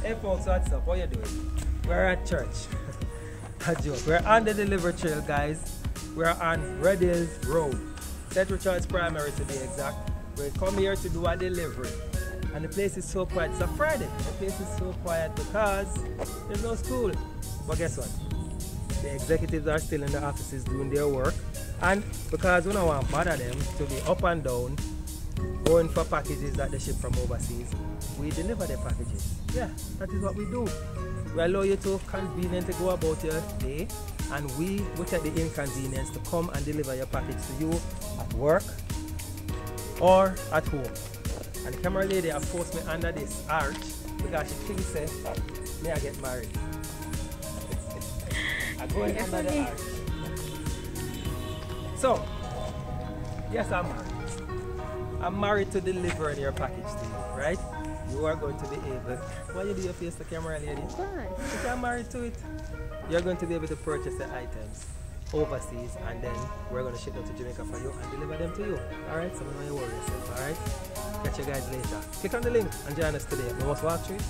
Hey folks, what's up? What you doing? We're at church. A joke. We're on the delivery trail, guys. We're on Red Hills Road. Central Church Primary to be exact. We come here to do a delivery. And the place is so quiet. It's a Friday. The place is so quiet because there's no school. But guess what? The executives are still in the offices doing their work. And because we don't want to bother them to be up and down, going for packages that they ship from overseas, we deliver the packages. Yeah, that is what we do. We allow you to conveniently go about your day, and we take the inconvenience to come and deliver your package to you at work or at home. And the camera lady has forced me under this arch because she thinks may I get married. I'm going under the arch. So, yes, I'm married. I'm married to delivering your package to you, right? You are going to be able. Why you do your face to camera, lady? Why? If you're married to it, you're going to be able to purchase the items overseas, and then we're going to ship them to Jamaica for you and deliver them to you. Alright, so don't worry yourself, alright? Catch you guys later. Click on the link and join us today. We must walk through it.